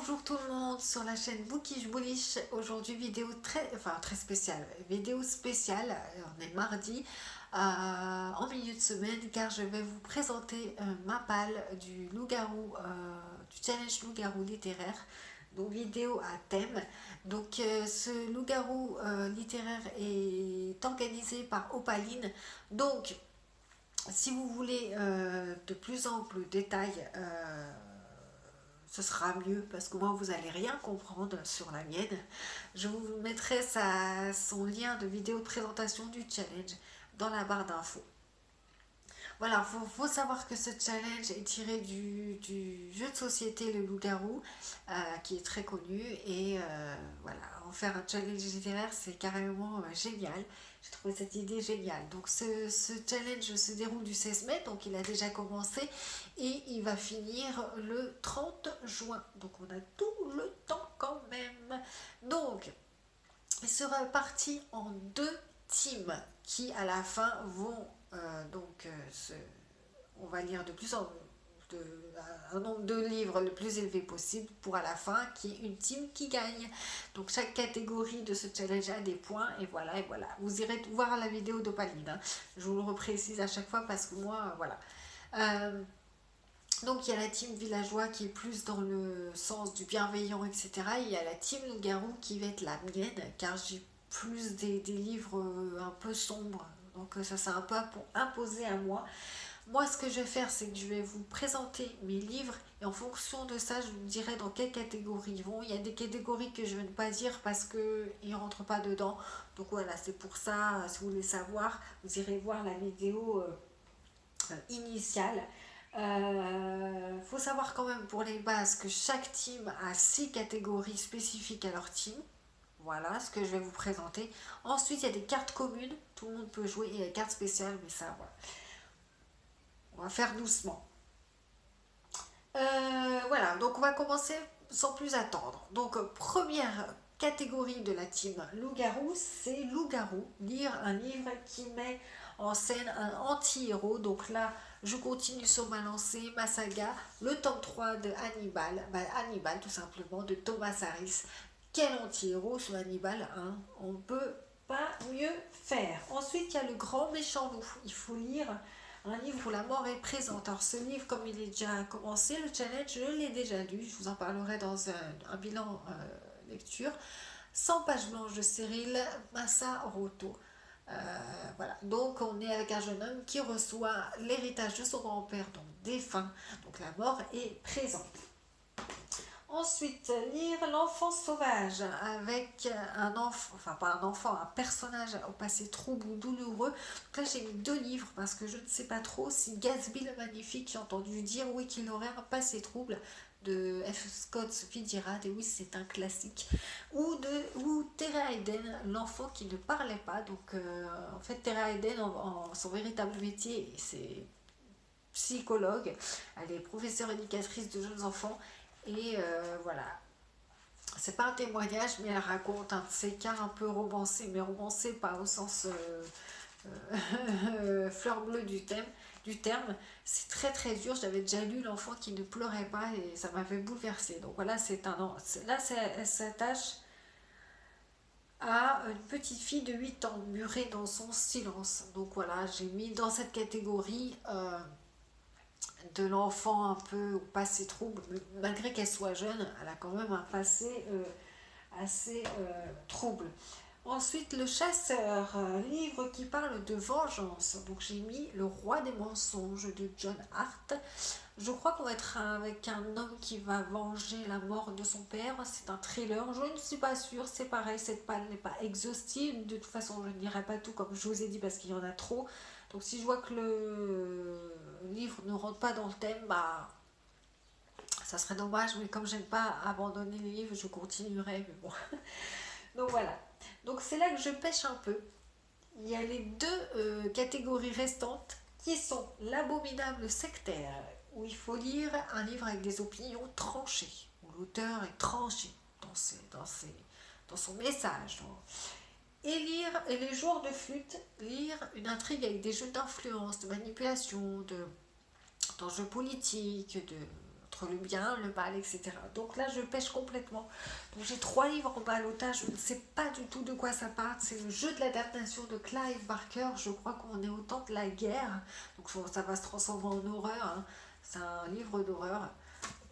Bonjour tout le monde sur la chaîne Bookish Bullish. Aujourd'hui vidéo très spéciale. Vidéo spéciale, on est mardi en milieu de semaine car je vais vous présenter ma palle du loup-garou, du challenge loup-garou littéraire. Donc vidéo à thème. Donc ce loup-garou littéraire est organisé par Opaline. Donc si vous voulez de plus amples détails, ce sera mieux parce que moi vous allez rien comprendre sur la mienne. Je vous mettrai son lien de vidéo de présentation du challenge dans la barre d'infos. Voilà, faut savoir que ce challenge est tiré du jeu de société Le Loup-garou, qui est très connu. Et voilà, en faire un challenge littéraire, c'est carrément génial. J'ai trouvé cette idée géniale. Donc ce challenge se déroule du 16 mai, donc il a déjà commencé. Et il va finir le 30 juin. Donc on a tout le temps quand même. Donc, il sera parti en deux teams qui à la fin vont on va lire de plus en un nombre de livres le plus élevé possible pour à la fin qu'il y ait une team qui gagne. Donc chaque catégorie de ce challenge a des points et voilà. Vous irez voir la vidéo d'Opaline, hein. Je vous le reprécise à chaque fois parce que moi voilà. Donc il y a la team villageois qui est plus dans le sens du bienveillant, etc. Il y a la team loup-garou qui va être la mienne car j'ai plus des livres un peu sombres. Donc ça c'est un peu imposé à moi. Moi ce que je vais faire c'est que je vais vous présenter mes livres et en fonction de ça je vous dirai dans quelle catégorie ils vont. Il y a des catégories que je ne vais pas dire parce qu'ils ne rentrent pas dedans. Donc voilà, c'est pour ça, si vous voulez savoir, vous irez voir la vidéo initiale. Faut savoir quand même pour les bases que chaque team a 6 catégories spécifiques à leur team. Voilà ce que je vais vous présenter. Ensuite, il y a des cartes communes. Tout le monde peut jouer. Et des cartes spéciales, mais ça, voilà. On va faire doucement. Voilà, donc on va commencer sans plus attendre. Donc, première catégorie de la team loup-garou, c'est loup-garou. Lire un livre qui met en scène un anti-héros. Donc là, je continue sur ma lancée, ma saga, le tome 3 de Hannibal. Hannibal, tout simplement, de Thomas Harris. Quel anti-héros sur Hannibal, hein? On peut pas mieux faire. Ensuite, il y a le grand méchant loup. Il faut lire un livre où la mort est présente. Alors ce livre, comme il est déjà commencé, le challenge, je l'ai déjà lu. Je vous en parlerai dans un bilan lecture. 100 pages blanches de Cyril Massaroto. Voilà, donc on est avec un jeune homme qui reçoit l'héritage de son grand-père, donc défunt, donc la mort est présente. Ensuite, lire L'enfant sauvage avec un enfant, enfin pas un enfant, un personnage au passé trouble ou douloureux. Donc là j'ai mis 2 livres parce que je ne sais pas trop si Gatsby le Magnifique, j'ai entendu dire oui qu'il aurait un passé trouble, de F. Scott Fitzgerald, et oui c'est un classique, ou Terra Eden, l'enfant qui ne parlait pas. Donc en fait Terra Eden, son véritable métier c'est psychologue, elle est professeure éducatrice de jeunes enfants. Et voilà, c'est pas un témoignage, mais elle raconte un de ces cas un peu romancés, mais romancés pas au sens fleur bleue du terme. C'est très très dur. J'avais déjà lu L'enfant qui ne pleurait pas et ça m'avait bouleversée. Donc voilà, elle s'attache à une petite fille de 8 ans murée dans son silence. Donc voilà, j'ai mis dans cette catégorie de l'enfant un peu au passé trouble, malgré qu'elle soit jeune, elle a quand même un passé assez trouble. Ensuite, Le Chasseur, livre qui parle de vengeance. Donc j'ai mis Le Roi des mensonges de John Hart. Je crois qu'on va être avec un homme qui va venger la mort de son père. C'est un thriller, je ne suis pas sûre, c'est pareil, cette palle n'est pas exhaustive. De toute façon, je ne dirai pas tout comme je vous ai dit parce qu'il y en a trop. Donc si je vois que le livre ne rentre pas dans le thème, bah ça serait dommage, mais comme j'aime pas abandonner les livres, je continuerai, mais bon. Donc voilà. Donc c'est là que je pêche un peu. Il y a les 2 catégories restantes qui sont l'abominable sectaire, où il faut lire un livre avec des opinions tranchées, où l'auteur est tranché dans son message. Et les joueurs de flûte, lire une intrigue avec des jeux d'influence, de manipulation, d'enjeux politiques, entre le bien, le mal, etc. Donc là, je pêche complètement. Donc j'ai 3 livres en ballottage, je ne sais pas du tout de quoi ça parle. C'est le jeu de la damnation de Clive Barker. Je crois qu'on est au temps de la guerre. Donc ça va se transformer en horreur. Hein. C'est un livre d'horreur.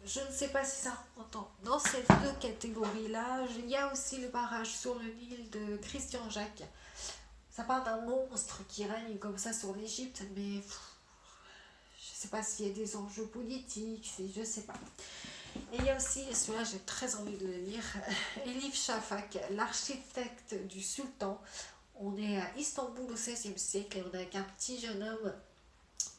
Je ne sais pas si ça rentre dans ces 2 catégories-là. Il y a aussi le barrage sur le Nil de Christian Jacques. Ça parle d'un monstre qui règne comme ça sur l'Égypte, mais je ne sais pas s'il y a des enjeux politiques, je ne sais pas. Et il y a aussi, celui-là j'ai très envie de le lire, Elif Shafak, l'architecte du sultan. On est à Istanbul au XVIe siècle et on est avec un petit jeune homme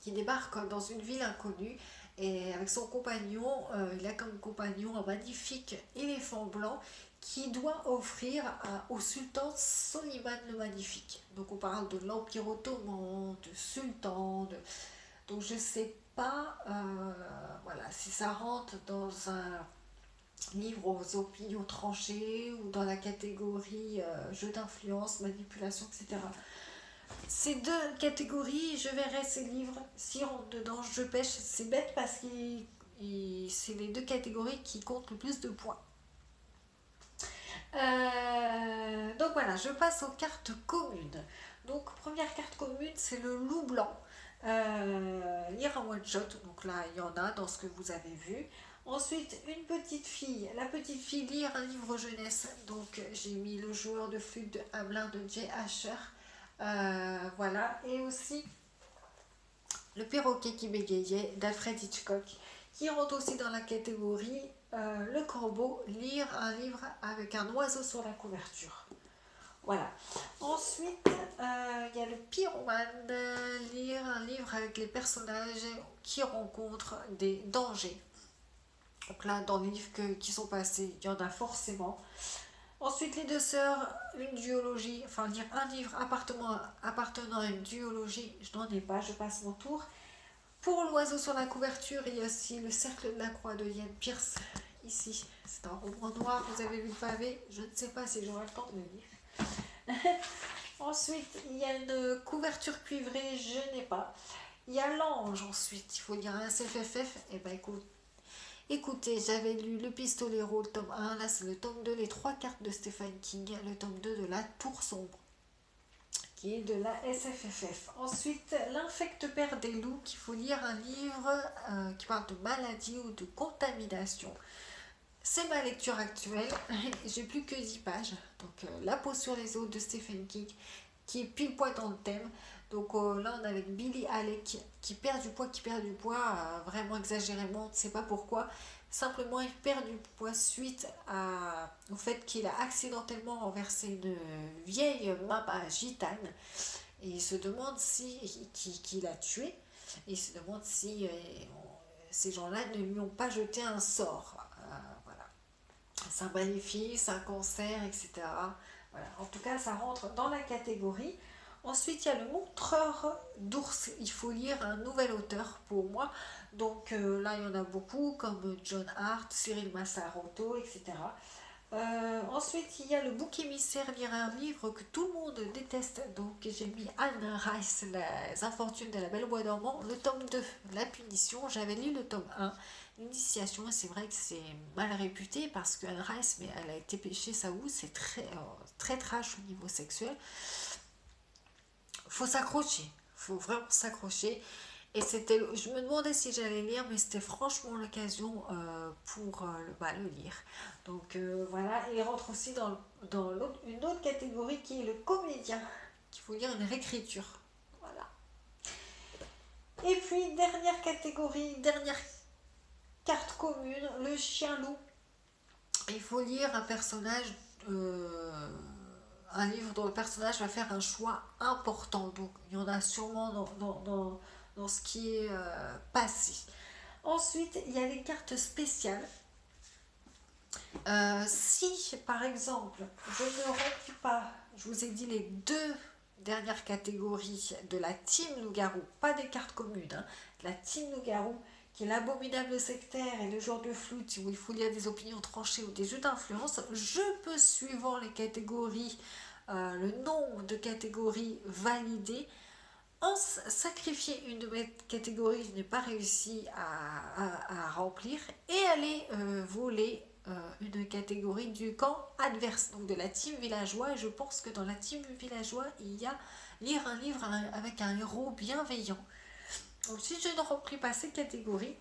qui débarque dans une ville inconnue. Et avec son compagnon, il a comme compagnon un magnifique éléphant blanc qui doit offrir au sultan Soliman le Magnifique. Donc on parle de l'Empire ottoman, de sultan, donc je ne sais pas voilà, si ça rentre dans un livre aux opinions tranchées ou dans la catégorie jeu d'influence, manipulation, etc. Ces 2 catégories, je verrai ces livres, si rentre dedans, je pêche. C'est bête parce que c'est les 2 catégories qui comptent le plus de points. Donc voilà, je passe aux cartes communes. Donc première carte commune, c'est le loup blanc. Lire un one shot, donc là il y en a dans ce que vous avez vu. Ensuite, une petite fille, la petite fille lire un livre jeunesse. Donc j'ai mis le joueur de flûte de Hamelin de Jay Asher. Voilà, et aussi le perroquet qui bégayait d'Alfred Hitchcock, qui rentre aussi dans la catégorie le corbeau, lire un livre avec un oiseau sur la couverture. Voilà. Ensuite, il y a le pyromane, lire un livre avec les personnages qui rencontrent des dangers. Donc là, dans les livres qui sont passés, il y en a forcément. Ensuite, les 2 sœurs, une duologie, enfin lire un livre appartenant à une duologie, je n'en ai pas, je passe mon tour. Pour l'oiseau sur la couverture, il y a aussi le cercle de la croix de Ian Pierce, ici. C'est un roman noir, vous avez vu le pavé, je ne sais pas si j'aurai le temps de le lire. Ensuite, il y a une couverture cuivrée, je n'ai pas. Il y a l'ange ensuite, il faut lire un SFFF, et ben écoutez, j'avais lu Le Pistolero, le tome 1, là c'est le tome 2, les 3 cartes de Stephen King, le tome 2 de La Tour Sombre, qui est de la SFFF. Ensuite, L'infecte-père des loups, qu'il faut lire un livre qui parle de maladie ou de contamination. C'est ma lecture actuelle, j'ai plus que 10 pages, donc La peau sur les os de Stephen King, qui est pile poil dans le thème. Donc là on est avec Billy Halleck qui perd du poids, vraiment exagérément, on ne sait pas pourquoi. Simplement il perd du poids suite au fait qu'il a accidentellement renversé une vieille mama gitane. Et il se demande qui l'a tué. Et il se demande si ces gens-là ne lui ont pas jeté un sort. Voilà. C'est un maléfice, un cancer, etc. Voilà. En tout cas, ça rentre dans la catégorie. Ensuite, il y a le montreur d'ours. Il faut lire un nouvel auteur pour moi. Donc là, il y en a beaucoup, comme John Hart, Cyril Massarotto, etc. Ensuite, il y a le bouc émissaire, lire un livre que tout le monde déteste. Donc j'ai mis Anne Rice, Les infortunes de la Belle au Bois dormant, le tome 2, La punition. J'avais lu le tome 1, L'initiation, et c'est vrai que c'est mal réputé parce qu'Anne Rice, mais elle a été pêchée sa housse, c'est très trash au niveau sexuel. Faut s'accrocher, faut vraiment s'accrocher. Et je me demandais si j'allais lire, mais c'était franchement l'occasion pour le lire. Donc voilà, et il rentre aussi dans une autre catégorie qui est le comédien, qu'il faut lire une réécriture. Voilà. Et puis, dernière catégorie, dernière carte commune, le chien-loup. Il faut lire un personnage, un livre dont le personnage va faire un choix important. Donc il y en a sûrement dans ce qui est passé. Ensuite, il y a les cartes spéciales. Si, par exemple, je ne remplis pas, je vous ai dit les 2 dernières catégories de la team loup-garou, pas des cartes communes, hein, la team loup-garou, qui est l'abominable sectaire et le joueur de flûte, où il faut lire des opinions tranchées ou des jeux d'influence, je peux, suivant les catégories, le nombre de catégories validées, sacrifier une de mes catégories que je n'ai pas réussi à remplir et aller voler une catégorie du camp adverse, donc de la team villageois. Et je pense que dans la team villageois, il y a lire un livre avec un héros bienveillant. Donc si je ne remplis pas ces catégories,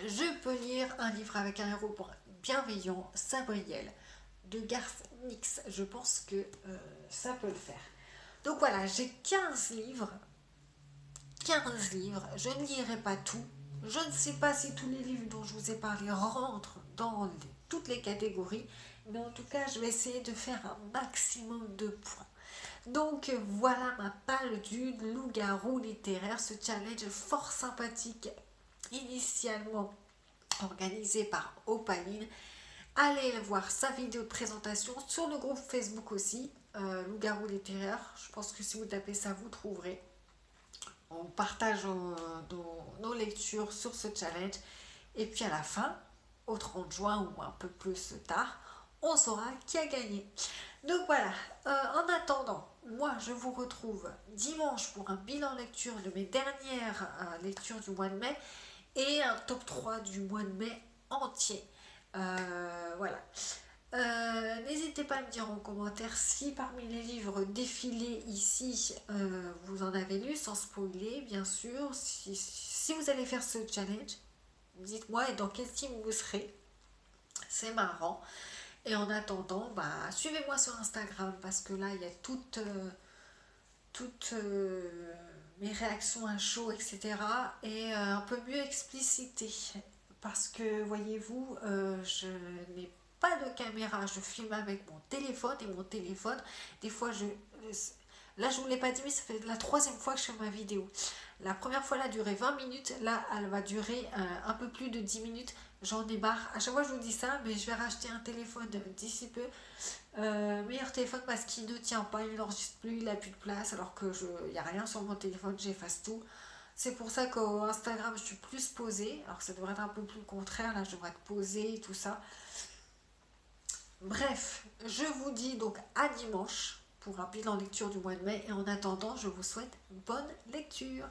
je peux lire un livre avec un héros bienveillant, Sabriel, de Garth Nix. Je pense que ça peut le faire. Donc voilà, j'ai 15 livres. 15 livres, je ne lirai pas tout. Je ne sais pas si tous les livres dont je vous ai parlé rentrent dans toutes les catégories, mais en tout cas, je vais essayer de faire un maximum de points. Donc voilà ma palle du loup-garou littéraire, ce challenge fort sympathique, initialement organisé par Opaline. Allez voir sa vidéo de présentation sur le groupe Facebook aussi, loup-garou littéraire. Je pense que si vous tapez ça, vous trouverez. On partage nos lectures sur ce challenge. Et puis à la fin, au 30 juin ou un peu plus tard, on saura qui a gagné. Donc voilà, en attendant, moi je vous retrouve dimanche pour un bilan lecture de mes dernières lectures du mois de mai et un top 3 du mois de mai entier. Voilà. N'hésitez pas à me dire en commentaire si parmi les livres défilés ici, vous en avez lu, sans spoiler bien sûr. Si vous allez faire ce challenge, dites-moi et dans quel team vous serez. C'est marrant. Et en attendant, suivez-moi sur Instagram parce que là, il y a toutes mes réactions à chaud, etc. Et un peu mieux explicitées. Parce que, voyez-vous, je n'ai pas de caméra, je filme avec mon téléphone et mon téléphone, des fois, là je ne vous l'ai pas dit, mais ça fait la 3e fois que je fais ma vidéo. La première fois, elle a duré 20 minutes, là, elle va durer un peu plus de 10 minutes. J'en ai marre. À chaque fois, je vous dis ça, mais je vais racheter un téléphone d'ici peu. Meilleur téléphone parce qu'il ne tient pas, il n'enregistre plus, il n'a plus de place, alors que il n'y a rien sur mon téléphone, j'efface tout. C'est pour ça qu'au Instagram, je suis plus posée, alors que ça devrait être un peu plus le contraire, là, je devrais être posée et tout ça. Bref, je vous dis donc à dimanche pour un bilan lecture du mois de mai, et en attendant, je vous souhaite bonne lecture.